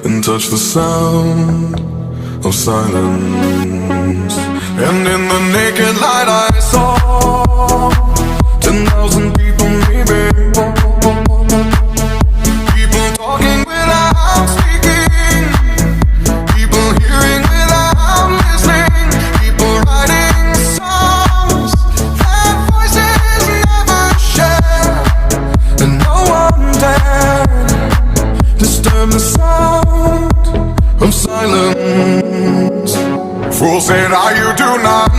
and touch the sound of silence. And in the naked light I saw 10,000 people, maybe. People talking without speaking, people hearing without listening, people writing songs that voices never share, and no one dared disturb the sound of silence. Fool said, you do not